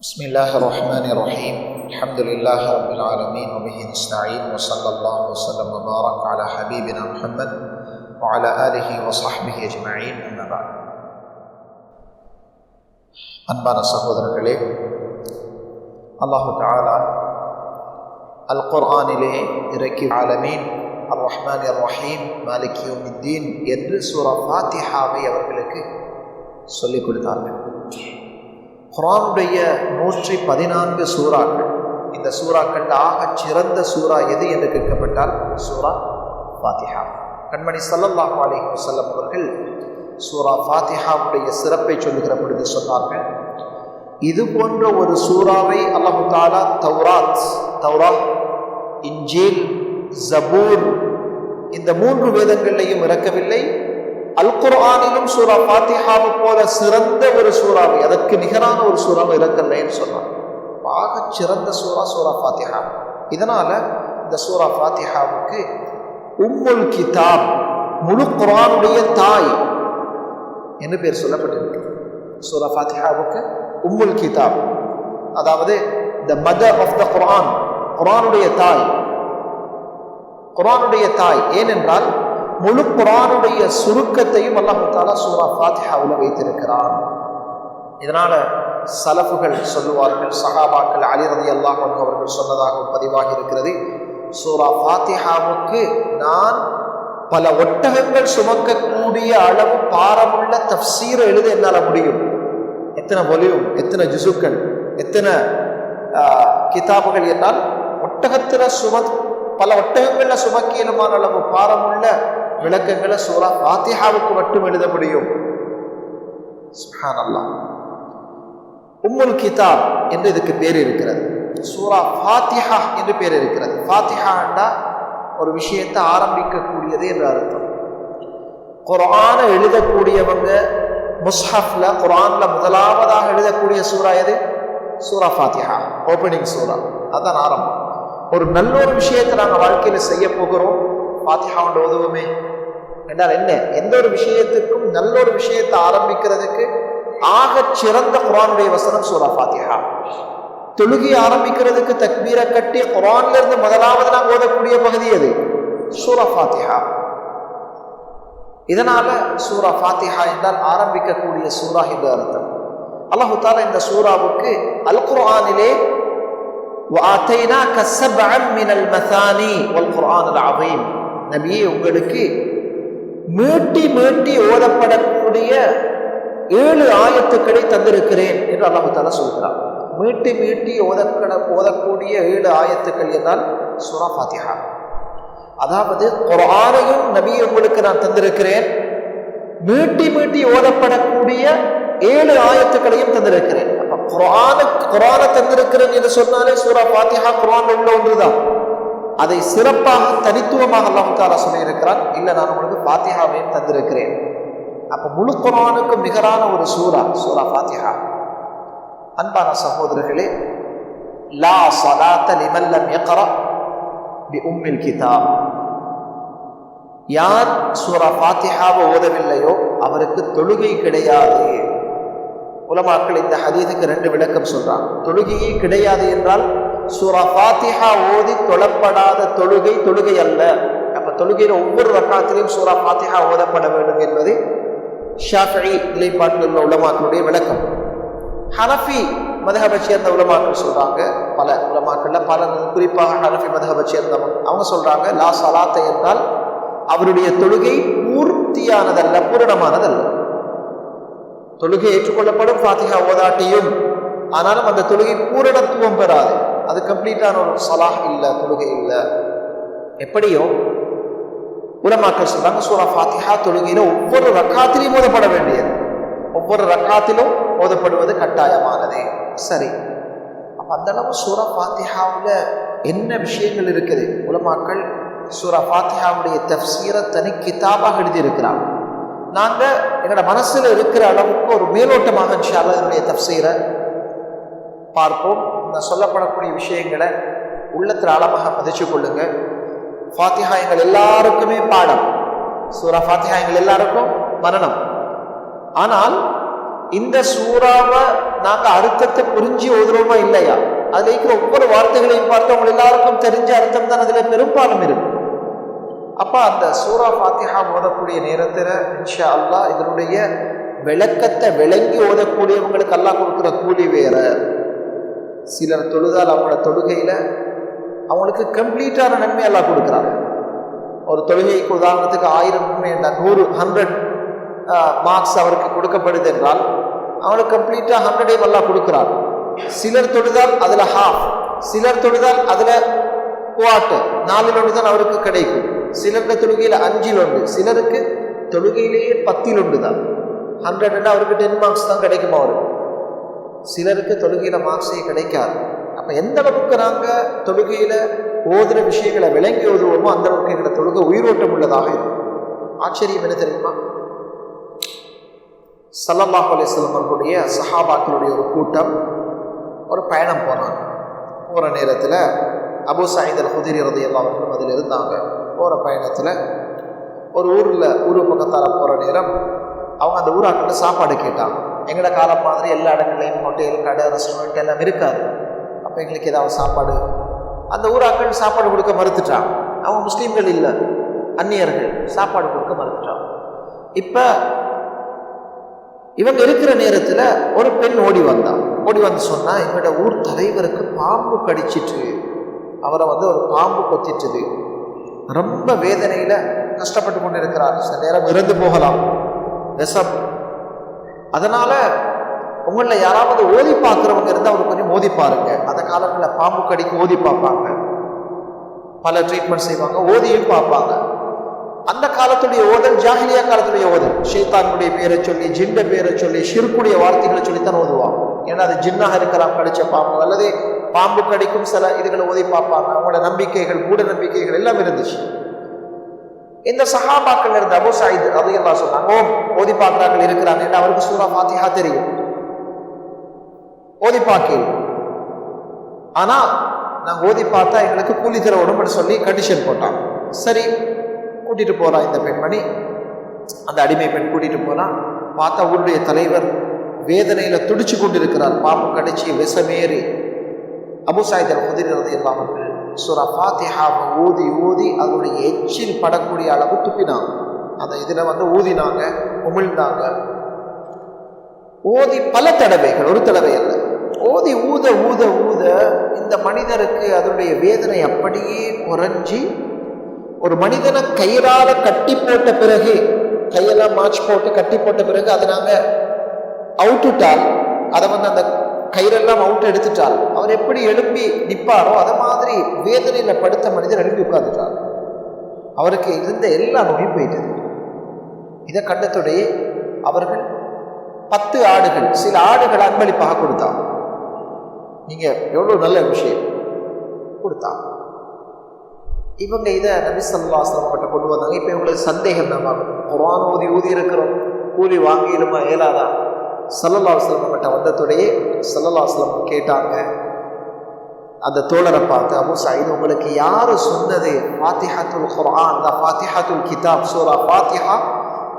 بسم الله الرحمن الرحيم الحمد لله رب العالمين وبه نستعين وصلى الله وسلم وبارك على حبيبنا محمد وعلى آله وصحبه أجمعين أما بعد அன்பான சகோதரர்களே, அல்லாஹு தஆலா அல் குர்ஆனிலே இறக்கி ஆலமீன் அர் ரஹ்மான் அர் ரஹீம் மாலிக் யௌமித்தீன் என்று சூரா ஃபாத்திஹாவை அவர்களுக்கு சொல்லிக் கொடுத்தார்கள். குர்ஆனுடைய 114 சூறாக்கள். இந்த சூறாக்கள் ஆகச் சிறந்த சூறா எது என்று கேட்கப்பட்டால் சூரா ஃபாத்திஹா. கண்மணி ஸல்லல்லாஹு அலைஹி வஸல்லம் அவர்கள் சூரா ஃபாத்திஹாவுடைய சிறப்பை சொல்லுகிற பொழுது சொன்னார்கள், இது போன்ற ஒரு சூறாவை அல்லாஹு தஆலா தௌராத், இன்ஜீல், ஜபூர் இந்த 3 வேதங்களையும் இறக்கவில்லை. அல் குர்ஆனிலும் சூரா ஃபாத்திஹாவை போல சிறந்த ஒரு சூறாவை, அதற்கு நிகரான ஒரு சூறாவை இறக்கலைன்னு சொன்னார். ஆகச் சிறந்த சூரா ஃபாத்திஹா. இதனால இந்த சூரா ஃபாத்திஹாவுக்கு உம்முல் கிதாப், முழு குர்ஆனுடைய தாய் என்று பேர் சொல்லப்பட்டிருக்கு. சூரா ஃபாத்திஹாவுக்கு உம்முல் கிதாப், அதாவது த மதர் ஆஃப் த குர்ஆன், குர்ஆனுடைய தாய். ஏனென்றால் முழு குர்ஆனுடைய சுருக்கத்தையும் அல்லாஹ் தஆலா சூரா ஃபாத்திஹாவில் வைத்திருக்கிறான். இதனால சலஃபுகள் சொல்லுவார்கள், சஹாபாக்கள் அலி ரலியல்லாஹு அன்ஹு அவர்கள் சொன்னதாக பதிவாகி இருக்கிறது, சூரா ஃபாத்திஹாவுக்கு நான் பல ஒட்டகங்கள் சுமக்கக்கூடிய அளவு பாரமுள்ள தஃப்சீர் எழுத என்னால் முடியும். எத்தனை வொல்யூம், எத்தனை ஜுசுக்கள், எத்தனை கிதாபுகள் என்றால் பல ஒட்டகங்கள்ல சுமக்கியலுமான அளவு பாரமுள்ள விளக்கங்களை சூரா ஃபாத்திஹாவுக்கு மட்டும் எழுத முடியும். சுப்ஹானல்லாஹ். உம்முல் கிதாப் என்று இதுக்கு பேர் இருக்கிறது. சூரா ஃபாத்திஹா என்று பேர் இருக்கிறது. ஃபாத்திஹாண்டா ஒரு விஷயத்தை ஆரம்பிக்கக்கூடியது என்று அர்த்தம். குர்ஆனை எழுதக்கூடியவங்க முஸ்ஹஃப்ல குர்ஆன்ல முதலாவதாக எழுதக்கூடிய சூரா எது? சூரா ஃபாத்திஹா, ஓப்பனிங் சூரா. அதான் ஆரம்பம். ஒரு நல்ல ஒரு விஷயத்தை நாங்கள் வாழ்க்கையில் செய்ய போகிறோம், ஃபாத்திஹாவோட உதவுமே என்றால் என்ன? எந்த ஒரு விஷயத்துக்கும் நல்ல ஒரு விஷயத்தை ஆரம்பிக்கிறதுக்கு ஆகச் சிறந்த குர்ஆனுடைய வசனம் சூரா ஃபாத்திஹா. தொழுகை ஆரம்பிக்கிறதுக்கு தக்பீரை கட்டி குர்ஆன்ல இருந்து முதலாவது நாங்கள் ஓதக்கூடிய பகுதி அது சூரா ஃபாத்திஹா. இதனால சூரா ஃபாத்திஹா என்றால் ஆரம்பிக்கக்கூடிய சூரா என்று அர்த்தம். அல்லாஹு தஆலா இந்த சூராவுக்கு அல் குர்ஆனிலே وَآتَيْنَاكَ سَبْعًا مِنَ الْمَثَانِي وَالْقُرْآنِ الْعَظِيمِ, நபியே உங்களுக்கு மீட்டி ஓதப்படக்கூடிய 7 ஆயத்துக்களை தந்திருக்கிறேன் என்று அல்லாஹ் தஆலா சொல்கிறார். மீட்டி ஓதக்கூடிய 7 ஆயத்துக்கள் என்றால் சூரா ஃபாத்திஹா. அதாவது குர்ஆனையும் நபியே உங்களுக்கு நான் தந்திருக்கிறேன், மீட்டி ஓதப்படக்கூடிய 7 ஆயத்துக்களையும் தந்திருக்கிறேன். அப்ப குர்ஆனை தந்திருக்கிறேன் என்று சொன்னாலே சூரா ஃபாத்திஹா குர்ஆன்ல உள்ள ஒன்றுதான். அதை சிறப்பாக தனித்துவமாக அல்லாஹ் தஆலா சொல்லியிருக்கிறான், இல்லை நான் உங்களுக்கு ஃபாத்திஹாவையும் தந்திருக்கிறேன். அப்ப முழு குர்ஆனுக்கும் நிகரான ஒரு சூரா ஃபாத்திஹா. அன்பான சகோதரர்களே, லா ஸலாத்த லிமன் லம் யக்ரா பி உம்மில் கிதாப், யார் சூரா ஃபாத்திஹாவை ஓதவில்லையோ அவருக்கு தொழுகை கிடையாது. உலமாக்கள் இந்த ஹதீஸுக்கு 2 விளக்கம் சொல்றாங்க. தொழுகையே கிடையாது என்றால் சூரா ஃபாத்திஹா ஓதி தொழப்படாத தொழுகை அல்ல. அப்ப தொழுகையில ஒவ்வொரு ரக்காத்திலையும் சூரா ஃபாத்திஹா ஓதப்பட வேண்டும் என்பது ஷாஃபிஈ நிலைப்பாட்டில் உள்ள உலமாக்களுடைய விளக்கம். ஹனஃபி மذஹபை சேர்ந்த உலமாக்கள் சொல்றாங்க, பல உலமாக்கள்ல குறிப்பாக ஹனஃபி மذஹபை சேர்ந்தவங்க அவங்க சொல்றாங்க, லா ஸலாத்த என்றால் அவருடைய தொழுகை பூர்த்தியானதல்ல, பூரணமானதல்ல. தொழுகை ஏற்றுக்கொள்ளப்படும் ஃபாத்திஹா ஓதாட்டியும், ஆனாலும் அந்த தொழுகை பூரணத்துவம் பெறாது. அது கம்ப்ளீட்டான ஒரு ஸலாஹ் இல்லை, தொழுகை இல்லை. எப்படியோ உலமாக்கள் சொல்றாங்க, சூரா ஃபாத்திஹா தொழுகையில ஒவ்வொரு ரக்காத்திலையும் ஓதப்பட வேண்டியது, ஒவ்வொரு ரக்காத்திலும் ஓதப்படுவது கட்டாயமானது. சரி, அப்ப அந்த அளவு சூரா ஃபாத்திஹாவில் என்ன விஷயங்கள் இருக்குது? உலமாக்கள் சூரா ஃபாத்திஹாவுடைய தஃப்சீரை தனி கிதாபாக எழுதியிருக்கிறாங்க. நாங்கள் எங்களோட மனசில் இருக்கிற அளவுக்கு ஒரு மேலோட்டமாக இன்ஷா அல்லாஹ் இதனுடைய தஃப்சீரை பார்ப்போம். இந்த சொல்லப்படக்கூடிய விஷயங்களை உள்ளத்தில் ஆழமாக பதிச்சு கொள்ளுங்க. ஃபாத்திஹா எங்கள் எல்லாருக்குமே பாடம், சூரா ஃபாத்திஹா எங்கள் எல்லாருக்கும் மரணம். ஆனால் இந்த சூறாவை நாங்க அர்த்தத்தை புரிஞ்சு ஓதுறோமா இல்லையா, அதுல இருக்கிற ஒவ்வொரு வார்த்தைகளையும் பார்த்து அவங்க எல்லாருக்கும் தெரிஞ்ச அர்த்தம் தான் அதுல பெரும்பாலும் இருக்கும். அப்ப அந்த சூரா ஃபாத்திஹா ஓதக்கூடிய நேரத்துல இன்ஷா அல்லாஹ் இதனுடைய விளக்கத்தை விளங்கி ஓதக்கூடியவங்களுக்கு அல்லாஹ் கொடுக்குற கூலி வேற. சிலர் தொழுதால் அவங்களோட தொழுகையில அவங்களுக்கு கம்ப்ளீட்டான நன்மை எல்லாம் கொடுக்குறாங்க. ஒரு தொழுகைக்கு உதாரணத்துக்கு 1000 நன்மை என்றால் 100 மார்க்ஸ் அவருக்கு கொடுக்கப்படுது என்றால் அவனுக்கு கம்ப்ளீட்டா 100 எல்லாம் கொடுக்குறார். சிலர் தொழுதால் அதுல ஹாஃப், சிலர் தொழுதால் அதுல குவார்ட்டர், 4 தான் அவருக்கு கிடைக்கும். சிலருடைய தொழுகையில 5 சிலருக்கு தொழுகையிலேயே 10 தான். 100 அவருக்கு 10 மார்க்ஸ் தான் கிடைக்கும் அவருக்கு. சிலருக்கு தொழுகையில மார்க்ஸே கிடைக்காது. அப்ப எந்த அளவுக்கு நாங்க தொழுகையில ஓதுற விஷயங்களை விளங்கி ஓதுவோமோ அந்த அளவுக்கு எங்களை தொழுகை உயிரோட்டம் உள்ளதாக இருக்கும். ஆச்சரியம் என்ன தெரியுமா, ஸல்லல்லாஹு அலைஹி வஸல்லம் அவர்களுடைய சஹாபாக்களுடைய ஒரு கூட்டம் ஒரு பயணம் போனாங்க. போற நேரத்துல அபூ சயீத் அல்-குத்ரி ரலியல்லாஹு அன்ஹு அதில் இருந்தாங்க. போற பயணத்துல ஒரு ஊர் பக்கத்தால போற நேரம் அவங்க அந்த ஊராக்கிட்ட சாப்பாடு கேட்டாங்க. எங்கட காலம் மாதிரி எல்லா இடங்கள்லையும் ஹோட்டல், கடை, ரெஸ்டாரண்ட் எல்லாம் இருக்காது. அப்போ எங்களுக்கு ஏதாவது சாப்பாடு, அந்த ஊராக்கள் சாப்பாடு கொடுக்க மறுத்துட்டாங்க. அவங்க முஸ்லீம்கள் இல்லை, அந்நியர்கள், சாப்பாடு கொடுக்க மறுத்துட்டாங்க. இப்போ இவங்க இருக்கிற நேரத்தில் ஒரு பெண் ஓடி வந்து சொன்னா, எங்களோட ஊர் தலைவருக்கு பாம்பு கடிச்சிட்டு, அவரை ஒரு பாம்பு கொத்திட்டுது, ரொம்ப வேதனையில கஷ்டப்பட்டு கொண்டு இருக்கிறார், சில நேரம் இறந்து போகலாம், விஷம். அதனால உங்கள யாராவது ஓதி பார்க்குறவங்க இருந்தால் அவர் கொஞ்சம் ஓதி பாருங்க. அந்த காலங்களில் பாம்பு கடிக்கு ஓதி பார்ப்பாங்க, பல ட்ரீட்மெண்ட் செய்வாங்க, ஓதியும் பார்ப்பாங்க. அந்த காலத்துடைய ஓதல் ஜாஹிலியா காலத்துடைய ஓதல், ஷைத்தானுடைய பேரை சொல்லி, ஜிண்ட பேரை சொல்லி, ஷிர்க்குடைய வார்த்தைகளை சொல்லித்தான் ஓதுவாங்க. ஏன்னா அது ஜின்னாக இருக்கலாம் கடிச்ச பாம்பு, அல்லது பாம்பு கடிக்கும் சில இதுகளை ஓதி பார்ப்பாங்க. அவங்களோட நம்பிக்கைகள், மூட நம்பிக்கைகள் எல்லாம் இருந்துச்சு. இந்த சஹாபாக்கள் இருந்த அபூ சயீத் ரலியல்லாஹு சொன்னாங்க, ஓதி பார்க்கிறார்கள் இருக்கிறாங்க, அவருக்கு சூரா ஃபாத்திஹா தெரியும், ஓதி பார்க்கல. ஆனா நாங்கள் ஓதி பார்த்தா எங்களுக்கு கூலி தரணும்னு சொல்லி கண்டிஷன் போட்டான். சரி, கூட்டிட்டு போறா இந்த பெண்மணி, அந்த அடிமை பெண் கூட்டிட்டு போனா, பார்த்தா ஊருடைய தலைவர் வேதனையில துடிச்சு கொண்டிருக்கிறார், பாம்பு கடிச்சு விஷமேறி. அபூ சயீத் அல்-குத்ரி ரலியல்லாஹு அன்ஹு சூரா ஃபாத்திஹாவை ஊதி அதனுடைய எச்சில் படக்கூடிய அளவு துப்பினாங்க. அந்த இதுல ஊதினாங்க, உமிழ்ந்தாங்க. ஓதி பல தடவைகள், ஒரு தடவை அல்ல, ஓதி ஊத ஊத ஊத இந்த மனிதருக்கு அதனுடைய வேதனை அப்படியே குறைஞ்சி, ஒரு மனிதனை கயிறால கட்டி போட்ட பிறகு, கையெல்லாம் மார்ச் போட்டு கட்டி போட்ட பிறகு அதை நாங்க அவுட்டுட்டால், அதை அந்த கயிறெல்லாம் அவுட் எடுத்துட்டால் அவர் எப்படி எழுப்பி நிற்பாரோ அதை மாதிரி வேதனையில படுத்த மனிதர் எழுப்பி உட்கார்ந்துட்டார். அவருக்கு இருந்த எல்லா நோயும் போயிட்டது. இதை கண்டத்துடைய அவர்கள் 10 ஆடுகள், சில ஆடுகள் அன்பளிப்பாக கொடுத்தாங்க. நீங்க எவ்வளவு நல்ல விஷயம் கொடுத்தாங்க. இவங்க இதை நபி ஸல்லல்லாஹு அலைஹி வஸல்லம் கிட்ட கொண்டு வந்தாங்க. இப்போ இவங்களுக்கு சந்தேகம் தான், குர்ஆன் ஊதி இருக்கிறோம், கூலி வாங்கிடுமா இயலாதா? ஸல்லல்லாஹு அலைஹி வஸல்லம் கிட்ட வந்ததுடைய ஸல்லல்லாஹு அலைஹி வஸல்லம் கேட்டாங்க அந்த தோழரை பார்த்து, அபூ சயீத் உங்களுக்கு யாரு சொன்னது ஃபாத்திஹத்துல் குர்ஆன், ஃபாத்திஹத்துல் கிதாப், சூரா ஃபாத்திஹா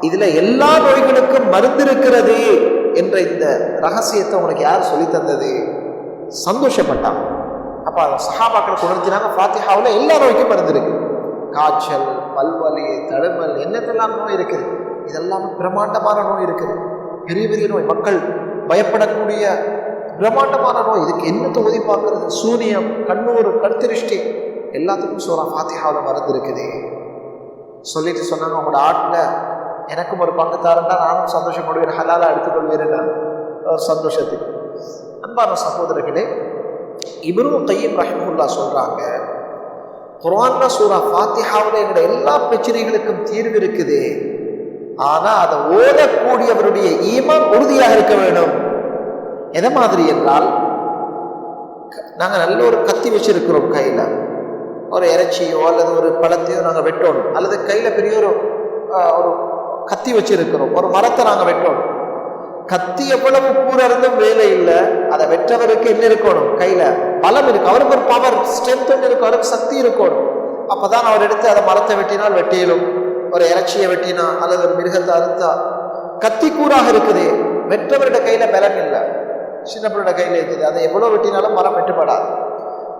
இதுல எல்லா நோய்களுக்கும் மருந்து இருக்கிறது என்ற இந்த ரகசியத்தை உங்களுக்கு யார் சொல்லி தந்தது? சந்தோஷப்பட்டாங்க. அப்ப சஹாபாக்கள் உணர்த்தினாங்க, ஃபாத்திஹாவில் எல்லா நோய்க்கும் மருந்து இருக்கு. காய்ச்சல், பல்வலி, தடுமல், என்னத்தெல்லாம் நோய் இருக்குது, இதெல்லாம் பிரம்மாண்டமான நோய் இருக்குது, பெரிய பெரிய நோய், மக்கள் பயப்படக்கூடிய பிரம்மாண்டமான நோய். இதுக்கு என்ன தொகுதி பார்க்கறது? சூனியம், கண்ணூர், கருத்திருஷ்டி, எல்லாத்துக்கும் சூரா ஃபாத்திஹாவில் மருந்து இருக்குது சொல்லிட்டு சொன்னாங்க, உங்களோட ஆட்டில் எனக்கும் ஒரு பங்கு தாருன்னா நானும் சந்தோஷப்படுவேன், ஹலாலா எடுத்துக்கொள்வேன் நான் சந்தோஷத்துக்கு. அன்பான சகோதரர்களே, இப்னு கய்யிம் ரஹிமஹுல்லாஹ் சொல்றாங்க, குர்ஆன்ல சூரா ஃபாத்திஹாவில் எங்களுடைய எல்லா பிரச்சனைகளுக்கும் தீர்வு இருக்குது. ஆனா அதை ஓதக்கூடியவருடைய ஈமான் உறுதியாக இருக்க வேண்டும். எதை மாதிரி என்றால், நாங்க நல்ல ஒரு கத்தி வச்சிருக்கிறோம், கையில ஒரு இறைச்சியோ அல்லது ஒரு பழத்தையோ நாங்க வெட்டணும், அல்லது கையில பெரிய ஒரு கத்தி வச்சிருக்கிறோம், ஒரு மரத்தை நாங்க வெட்டணும். கத்தி எவ்வளவு கூற இருந்தும் வேலை இல்லை, அதை வெற்றவருக்கு என்ன இருக்கணும்? கையில பலம் இருக்கு, அவருக்கு ஒரு பவர், ஸ்ட்ரென்த் இருக்கு, அவருக்கு சக்தி இருக்கணும். அப்பதான் அவர் எடுத்து அதை மரத்தை வெட்டினால் வெட்டியலும், ஒரு இறைச்சியை வெட்டினா அல்லது ஒரு மிருகத்தை அறுத்தா கத்தி கூறாக இருக்குது, வெற்றவருடைய கையில பலம் இல்லை, சின்ன பிள்ளையோட கையில இருக்குது. அதை எவ்வளவு வெட்டினாலும் மரம் வெட்டுப்படாது.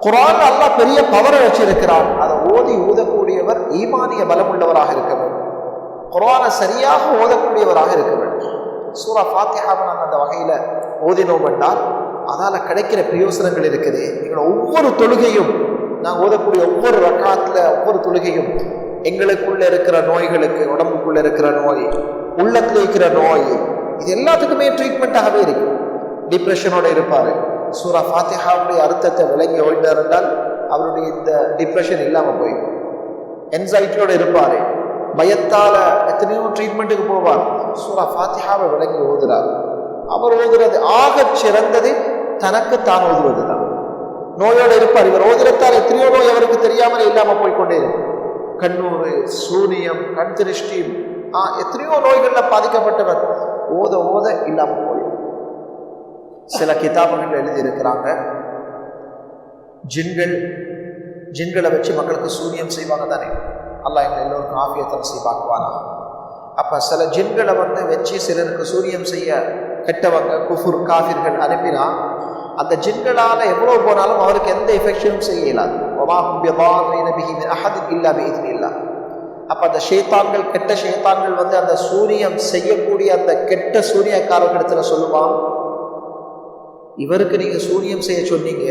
குர்ஆன் அல்லாஹ் பெரிய பவரை வச்சிருக்கிறான். அதை ஓதி ஊதக்கூடியவர் ஈமானிய பலம் உள்ளவராக இருக்க வேண்டும். குர்ஆனை சரியாக ஓதக்கூடியவராக இருக்க வேண்டும். சூரா ஃபாத்திஹாவை நாங்கள் அந்த வகையில ஓதினோம் என்றால் அதால கிடைக்கிற பிரயோசனங்கள் இருக்குது. எங்களோட ஒவ்வொரு தொழுகையும், நாங்கள் ஓதக்கூடிய ஒவ்வொரு ரக்காத்துல ஒவ்வொரு தொழுகையும் எங்களுக்குள்ள இருக்கிற நோய்களுக்கு, உடம்புக்குள்ள இருக்கிற நோய், உள்ளத்துல இருக்கிற நோய், இது எல்லாத்துக்குமே ட்ரீட்மெண்ட்டாகவே இருக்கு. டிப்ரெஷனோட இருப்பாரு, சூரா ஃபாத்திஹாவுடைய அர்த்தத்தை விளங்கி ஓய்ந்தார் என்றால் அவருடைய இந்த டிப்ரெஷன் இல்லாமல் போயிடும். என்சைட்டியோட இருப்பாரு, பயத்தால எத்தனையோ ட்ரீட்மெண்ட்டுக்கு போவார், சூரா ஃபாத்திஹாவை விளங்கி ஓதுறார். அவர் ஓதுறது ஆக சிறந்தது தனக்கு தான் ஓதுவது தான். நோயோட இருப்பார், இவர் ஓதுறத்தால் எத்தனையோ நோய் அவருக்கு தெரியாமல் இல்லாமல் போய்கொண்டே இருக்கும். கண்ணூறு, சூனியம், கண் திருஷ்டி, எத்தனையோ நோய்கள்ல பாதிக்கப்பட்டவர் ஓத ஓத இல்லாமல் போயிடும். சில கிதாபுகள் எழுதி இருக்கிறாங்க, ஜின்களை வச்சு மக்களுக்கு சூனியம் செய்வாங்க தானே. அல்லாஹ் எங்களை எல்லோருக்கும் ஆஃபியத்தை நசீபாக்குவானா. அப்ப சில ஜின்களை வச்சு சிலருக்கு சூனியம் செய்ய கெட்டவங்க, குஃபுர், காஃபிர்கள் அனுப்பினா அந்த ஜின்களால எவ்வளவு போனாலும் அவருக்கு எந்த எஃபெக்ஷனும் செய்ய இயலாது. அப்ப அந்த ஷைத்தான்கள், கெட்ட ஷைத்தான்கள் அந்த சூனியம் செய்யக்கூடிய அந்த கெட்ட சூனியக்காரர்களிடத்துல சொல்லுவான், இவருக்கு நீங்க சூனியம் செய்ய சொன்னீங்க,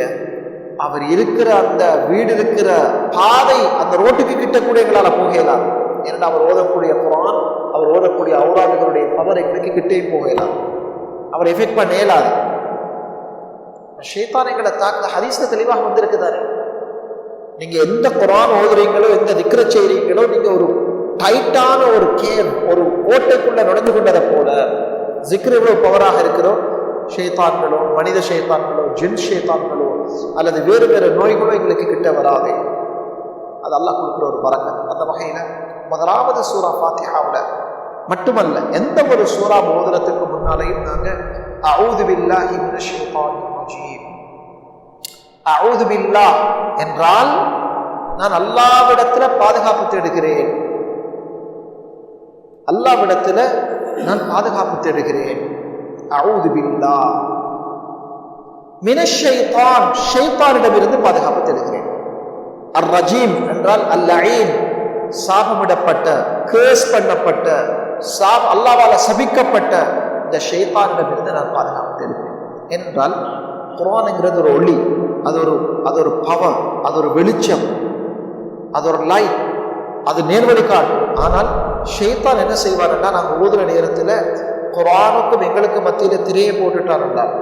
அவர் இருக்கிற அந்த வீடு இருக்கிற பாதை அந்த ரோட்டுக்கு கிட்ட கூட எங்களால் போகலாம். ஏன்னா அவர் ஓதக்கூடிய குர்ஆன், அவர் ஓதக்கூடிய அவுராதுகளுடைய பவர் எங்களுக்கு கிட்டே போகலாம், அவர் எஃபெக்ட் பண்ண இயலாது. ஷைத்தான்களை தாக்க ஹதீஸ்ல தெளிவாக வந்திருக்குதானே. நீங்க எந்த குர்ஆன் ஓதுறீங்களோ, எந்த திக்ர செய்றீங்களோ, நீங்க ஒரு டைட்டான ஒரு ஒரு ஓட்டைக்குள்ள நுழைந்து கொண்டதை போல ஜிக்ர் எவ்வளவு பவராக இருக்கிறோ, ஷைத்தான்களோ, மனித ஷைத்தான்களோ, ஜின் ஷைத்தான்களோ அல்லது வேறு வேறு நோய்களோ எங்களுக்கு கிட்ட வராது. அது அல்லாஹ் கொடுக்குற ஒரு பரக்கத். அந்த வகையில முதலாவது சூரா ஃபாத்திஹாவுல மட்டுமல்ல, எந்த ஒரு சூரா ஓதுறதுக்கு முன்னாலேயும் நாங்க அஊது பில்லாஹி மினஷ் ஷைத்தானிர் ரஜீம், அஊது பில்லாஹ் என்றால் நான் அல்லாஹ்விடத்துல பாதுகாப்பு தேடுகிறேன், அல்லாஹ்விடத்துல நான் பாதுகாப்பு தேடுகிறேன். அஊது பில்லாஹ் மினஷ் ஷைத்தான், ஷைத்தானிடமிருந்து பாதுகாப்பு தேடுகிறேன். அர் ரஜீம் என்றால் அல்லஈன், சாபமிடப்பட்ட, கேர்ஸ் பண்ணப்பட்ட, அல்லாஹ்வால சபிக்கப்பட்ட இந்த ஷைத்தானிடமிருந்து நான் பாதுகாப்பு தேடுகிறேன். என்றால் குர்ஆன்ங்கிறது ஒரு ஒளி, அது ஒரு பவர், அது ஒரு வெளிச்சம், அது ஒரு லைட், அது நேர்வழிகாட்டு. ஆனால் ஷைத்தான் என்ன செய்வார்னா, நாங்கள் ஓதுற நேரத்தில் குர்ஆனுக்கும் எங்களுக்கு மத்தியில திரையை போட்டுட்டார் என்றால்,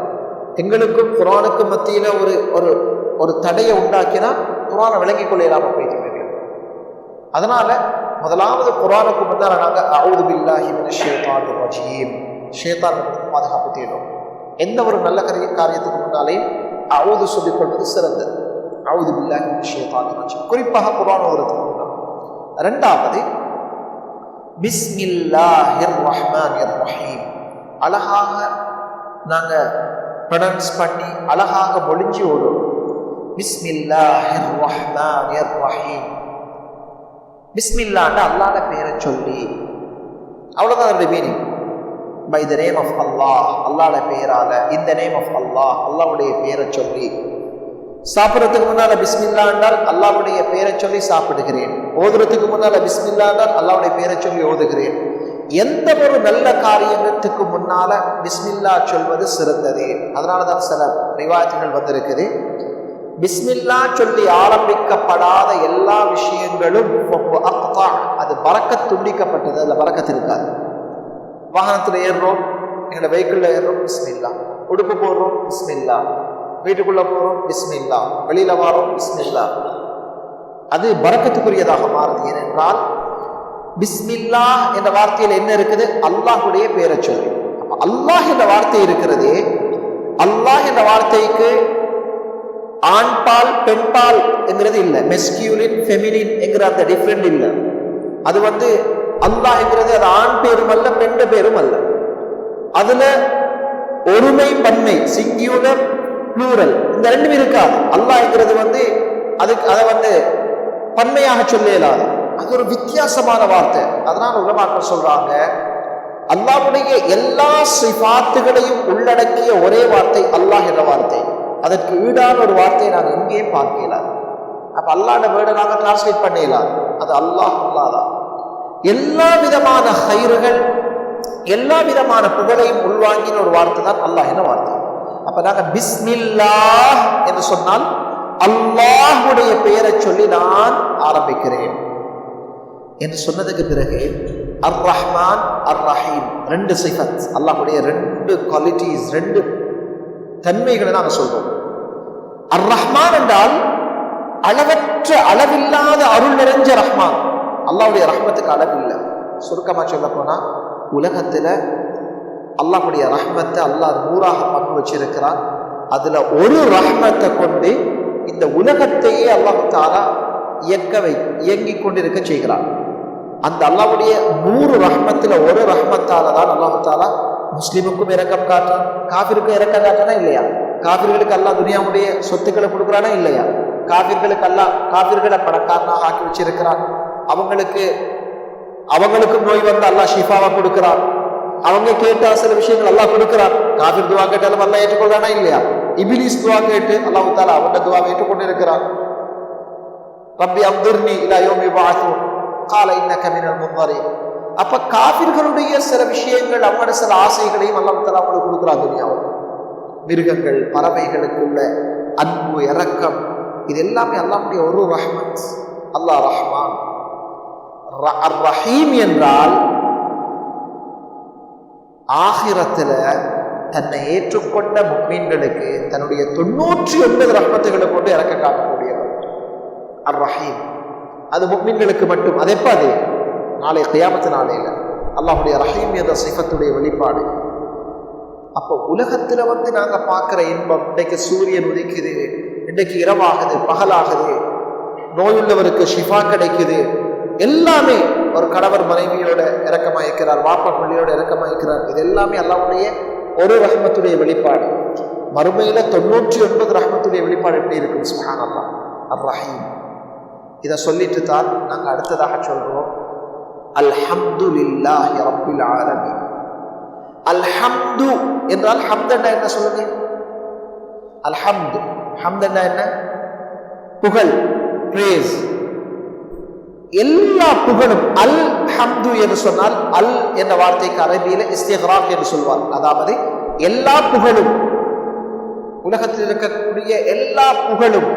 எங்களுக்கும் குர்ஆனுக்கும் மத்தியில ஒரு தடையை உண்டாக்கினா குர்ஆனை விளங்கிக் கொள்ளையிலாம போயிட்டு. அதனால முதலாவது குர்ஆனுக்கு முன்னால் நாங்கள் அஊது பில்லாஹி மினஷ் ஷைத்தானிர் ரஜீம், ஷைத்தானிலிருந்து பாதுகாப்பு தேடும். எந்த ஒரு நல்ல காரியத்துக்கு முன்னாலேயும் அஊது சொல்லிக் கொள்வது சிறந்தது. அஊது பில்லாஹி மினஷ் ஷைத்தானிர் ரஜீம், குறிப்பாக குர்ஆன் ஓதுறதுக்கு முன்னால். இரண்டாவது பிஸ்மில்லாஹிர் ரஹ்மானிர் ரஹீம், அழகாக நாங்க ப்ரொனவுன்ஸ் பண்ணி அழகாக மொழிஞ்சி ஓடும். பிஸ்மில்லாஹிர் ரஹ்மானிர் ரஹீம், பிஸ்மில்லாஹ்னா அல்லாஹ்வுடைய பேரை சொல்லி, அவ்வளவுதான் அதோட meaning. By the name of Allah, அல்லாஹ்வுடைய பெயரால, இந்த நேம் ஆஃப் அல்லாஹ், அல்லாஹ்வுடைய பேரை சொல்லி. சாப்பிட்றதுக்கு முன்னால பிஸ்மில்லா என்றால் அல்லாஹ்வுடைய பேரை சொல்லி சாப்பிடுகிறேன். ஓதுறதுக்கு முன்னால பிஸ்மில்லா என்றால் அல்லாஹ்வுடைய பேரை சொல்லி ஓதுகிறேன். எந்த ஒரு நல்ல காரியத்துக்கு முன்னால பிஸ்மில்லா சொல்வது சிறந்தது. அதனாலதான் சில ரிவாயத்துகள் வந்திருக்குது, பிஸ்மில்லா சொல்லி ஆரம்பிக்கப்படாத எல்லா விஷயங்களும் அது பரக்கத் துண்டிக்கப்பட்டது, அதுல பரக்கத் இருக்காது. வாகனத்துல ஏறுறோம், எங்களோட வெஹிக்கிள்ல ஏறுறோம், பிஸ்மில்லா. உடுப்பு போடுறோம், பிஸ்மில்லா. வீட்டுக்குள்ள போறோம், பிஸ்மில்லா. வெளியில வாரோம், பிஸ்மில்லா. அது பரக்கத்துக்குரியதாக மாறுது. ஏனென்றால் பிஸ்மில்லா என்ற வார்த்தையில் என்ன இருக்குது? அல்லாஹ்வுடைய பேரை சொல்லி. அல்லாஹ் என்ற வார்த்தை இருக்கிறது. அல்லாஹ் என்ற வார்த்தைக்கு ஆண்பால் பெண்பால் என்கிறது இல்லை, மெஸ்கியூலின் ஃபெமினின் என்கிற அந்த டிஃபரெண்ட் இல்லை. அது அல்லாஹ் என்கிறது அது ஆண் பேரும் அல்ல, பெண் பேரும் அல்ல. அதுல ஒருமை பன்மை, சிங்கியூலர் ப்ளூரல், இந்த ரெண்டும் இருக்காது. அல்லாஹ் என்கிறது அதை பன்மையாக சொல்ல இயலாது. அது ஒரு வித்தியாசமான வார்த்தை. அதனால உலமாக்கள் சொல்றாங்க, அல்லாஹ்வுடைய எல்லா சிஃபாத்துகளையும் உள்ளடக்கிய ஒரே வார்த்தை அல்லாஹ் என்ற வார்த்தை. அதற்கு ஈடான ஒரு வார்த்தையை நாங்கள் எங்கேயும் பார்க்கலாம். அப்ப அல்லாஹ்ட வேர்டை நாங்கள் டிரான்ஸ்லேட் பண்ணிடலாம். அது அல்லாஹ் தான். எல்லா விதமான ஹைறுகள், எல்லா விதமான புகழையும் உள்வாங்கின ஒரு வார்த்தை தான் அல்லாஹ் என்ற வார்த்தை. அப்ப நாங்க பிஸ்மில்லாஹ் என்று சொன்னால் அல்லாஹ்வுடைய பெயரை சொல்லி நான் ஆரம்பிக்கிறேன் என்று சொன்னதுக்கு பிறகு அர் ரஹ்மான் அர் ரஹீம் ரெண்டு சிஃபத், அல்லாஹ்வுடைய ரெண்டு குவாலிட்டிஸ், ரெண்டு தன்மைகளை நாங்கள் சொல்றோம். அர் ரஹ்மான் என்றால் அளவற்ற அளவில்லாத அருள் நிறைஞ்ச ரஹ்மான். அல்லாஹ்வுடைய ரஹ்மத்துக்கு அளவில்லை. சுருக்கமா சொல்ல போனா உலகத்துல அல்லாஹ்வுடைய ரஹ்மத்தை அல்லாஹ் 100ஆக பங்கு வச்சிருக்கிறான். அதுல ஒரு ரஹ்மத்தை கொண்டு இந்த உலகத்தையே அல்லாஹ் தஆலா இயங்கிக் கொண்டிருக்க செய்கிறான். அந்த அல்லாஹ்வுடைய 100 ரஹ்மத்துல ஒரு ரஹ்மத்தால தான் அல்லாஹ் தஆலா முஸ்லிமுக்கும் இரக்கம் காட்டுறான், காஃபிருக்கும் இரக்கம் காட்டுறானா இல்லையா? காஃபிர்களுக்கு அல்லாஹ் துனியாவுடைய சொத்துக்களை கொடுக்குறானா இல்லையா? காஃபிர்களுக்கு அல்லாஹ் காஃபிர்களை பணக்காரனாக ஆக்கி வச்சிருக்கிறான். அவங்களுக்கும் நோய் வந்து அல்லாஹ் ஷிஃபாவை கொடுக்கிறான். அவங்க கேட்ட சில விஷயங்கள் அல்லாஹ் கொடுக்கிறான். காஃபிர் துவா கேட்டாலும் அல்லாஹ் ஏற்றுக்கொள்றானா இல்லையா? இபிலிஸ் துவா கேட்டு அல்லாஹ் தஆலா அவனோட துவாவை ஏற்றுக்கொண்டு இருக்கிறான். ரப்பி அன்திர்னி இலா யௌமி யுபஅஸூன் கால இன்னக மினல் முன்தரின். அப்ப காஃபிர்களுடைய சில விஷயங்கள், அவங்களோட சில ஆசைகளையும் அல்லாஹ் தஆலா அவங்களுக்கு கொடுக்கிறான். துனியாவில் மிருகங்கள், பறவைகளுக்குள்ள அன்பு, இரக்கம், இது எல்லாமே அல்லாஹ்வுடைய ஒரு ரஹ்மத். அல்லாஹ் ரஹ்மான். அர் ரஹீம் என்றால் ஆகிரத்துல தன்னை ஏற்றுக்கொண்ட முஃமின்களுக்கு தன்னுடைய 99 ரஹ்மத்துகளை கொண்டு இறக்க காட்டக்கூடியவர் அர் ரஹீம். அது முஃமின்களுக்கு மட்டும். அது எப்ப? அது நாளை கியாமத்து நாளையில அல்லாஹ்வுடைய ரஹீம் என்ற சிஃபத்துடைய வெளிப்பாடு. அப்போ உலகத்துல வந்து நாங்க பார்க்கிற இன்பம், இன்றைக்கு சூரியன் உதிக்குது, இன்றைக்கு இரவாகுது, பகலாகுது, நோயுள்ளவருக்கு ஷிஃபா கிடைக்குது, எல்லாமே ஒரு கணவர் மனைவியோட இரக்கமாயிருக்கிறார், வாப்பா பிள்ளையோட இரக்கமாயிருக்கிறார். இது எல்லாமே அல்லாஹ்வுடைய ஒரு ரஹ்மத்துடைய வெளிப்பாடு. மறுமையில 99 ரஹ்மத்துடைய வெளிப்பாடு எப்படி இருக்கும்? சுப்ஹானல்லாஹ். அர் ரஹீம். இதை சொல்லிட்டு தான் நாங்க அடுத்ததாக சொல்றோம் அல்ஹம்துலில்லாஹி ரப்பில் ஆலமீன். அல்ஹம்து என்றால் ஹம்தன்னா என்ன சொல்லுங்க? அல்ஹம்து, ஹம்தன்னா என்ன? புகழ், பிரேஸ். எல்லா புகழும் அல் ஹம்து என்று சொன்னால், அல் என்ற வார்த்தைக்கு அரபியில இஸ்திக்ராக் என்று சொல்வார். அதாவது எல்லா புகழும், உலகத்தில் இருக்கக்கூடிய எல்லா புகழும்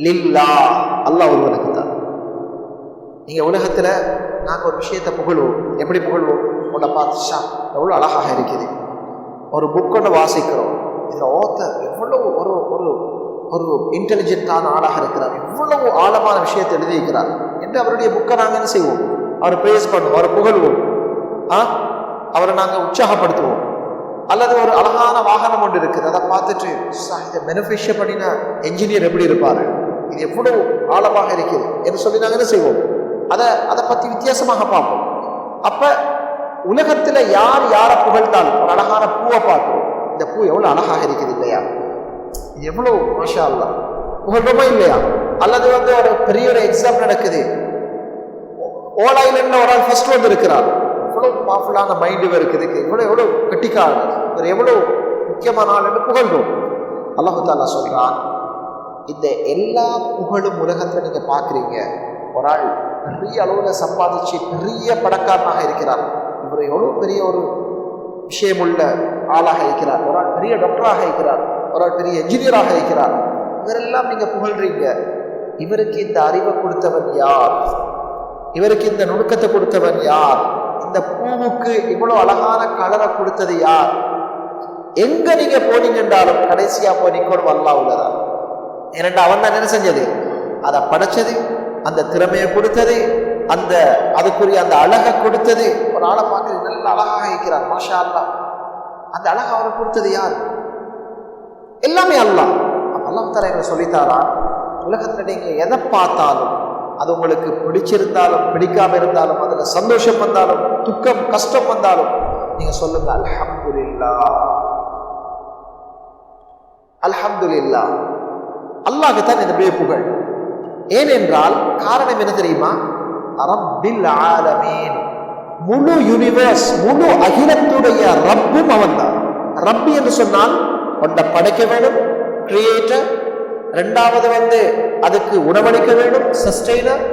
லில்லாஹ், அல்லாஹ் ஒருவனுக்கு தான். நீங்க உலகத்துல நாங்க ஒரு விஷயத்தை புகழுவோம். எப்படி புகழ்வோம்? உன்னை பார்த்து எவ்வளவு அழகாக இருக்குது, ஒரு புக் ஒன்று வாசிக்கிறோம், இதுல ஓத்தர் எவ்வளவு ஒரு ஒரு ஒரு இன்டெலிஜென்டான ஆளாக இருக்கிறார், எவ்வளவு ஆழமான விஷயத்தை எழுதியிருக்கிறார் என்று அவருடைய புக்கை நாங்கள் என்ன செய்வோம்? அவரை பிரேஸ் பண்ணுவோம், அவரை புகழ்வோம், அவரை நாங்கள் உற்சாகப்படுத்துவோம். அல்லது ஒரு அழகான வாகனம் ஒன்று இருக்குது, அதை பார்த்துட்டு இதை பெனிஃபிஷியல் பண்ணின என்ஜினியர் எப்படி இருப்பாரு, இது எவ்வளவு ஆழமாக இருக்குது என்று சொல்லி நாங்கள் என்ன செய்வோம்? அதை பற்றி வித்தியாசமாக பார்ப்போம். அப்ப உலகத்துல யார் யாரை புகழ்ந்தாலும், ஒரு அழகான பூவை பார்க்கிறோம், இந்த பூ எவ்வளவு அழகாக இருக்குது இல்லையா, எவ்வளவு மாஷா அல்லாஹ் புகழ்றோமா இல்லையா? அல்லது வந்து ஒரு பெரிய ஒரு எக்ஸாம் நடக்குது, ஓல் ஐலண்ட்ல ஒரு ஆள் ஃபர்ஸ்ட் வந்து இருக்கிறார், எவ்வளவு பவர்ஃபுல்லான மைண்டு இருக்குது, எவ்வளவு கட்டிக்காரர், ஒரு எவ்வளவு முக்கியமான ஆள் என்று புகழ்றோம். அல்லாஹ் தஆலா சொல்றான், இந்த எல்லா புகழும் உலகத்துல நீங்க பாக்குறீங்க, ஒரு ஆள் பெரிய அளவுல சம்பாதிச்சு பெரிய பணக்காரனாக இருக்கிறார், இவர் எவ்வளவு பெரிய ஒரு விஷயமுள்ள ஆளாக இருக்கிறார், ஒரு ஆள் பெரிய டாக்டராக இருக்கிறார், ஒரு ஆள் பெரிய என்ஜினியராக இருக்கிறார், இவரெல்லாம் நீங்க புகழ்றீங்க. இவருக்கு இந்த அறிவை கொடுத்தவன் யார்? இவருக்கு இந்த நுணுக்கத்தை கொடுத்தவன் யார்? இந்த பூவுக்கு இவ்வளவு அழகான கலரை கொடுத்தது யார்? எங்க நீங்க போனீங்க என்றாலும் கடைசியா போய் நிக்கணும் அல்லாஹ் உள்ளதான். ஏனென்றா அவன் தான் என்ன செஞ்சது? அதை படைச்சது, அந்த திறமையை கொடுத்தது, அந்த அதுக்குரிய அந்த அழகை கொடுத்தது. ஒரு ஆளை பார்க்கறது நல்ல அழகாக இருக்கிறார், மாஷா அல்லாஹ், அந்த அழகை அவரை கொடுத்தது யார்? எல்லாமே அல்லாஹ். அல்லாஹ் தஆலா எங்களை சொல்லித்தாரா, உலகத்துல நீங்க எதை பார்த்தாலும், அது உங்களுக்கு பிடிச்சிருந்தாலும் பிடிக்காம இருந்தாலும், அதுல சந்தோஷம் வந்தாலும் துக்கம் கஷ்டம் வந்தாலும் நீங்க சொல்லுங்க அல்ஹம்துலில்லாஹ், அல்ஹம்துலில்லாஹ். அல்லாஹ்க்கு தான் இந்த புகழ். ஏனென்றால் காரணம் என்ன தெரியுமா? ரப்பில் ஆலமீன், முழு யூனிவர்ஸ், முழு அகிலத்துடைய ரப்பும் அவன் தான். ரப்பி என்று சொன்னால் ஒன்றை படைக்க வேண்டும், கிரியேட்டர். ரெண்டாவது அதுக்கு உணவளிக்க வேண்டும், சஸ்டெய்னர்.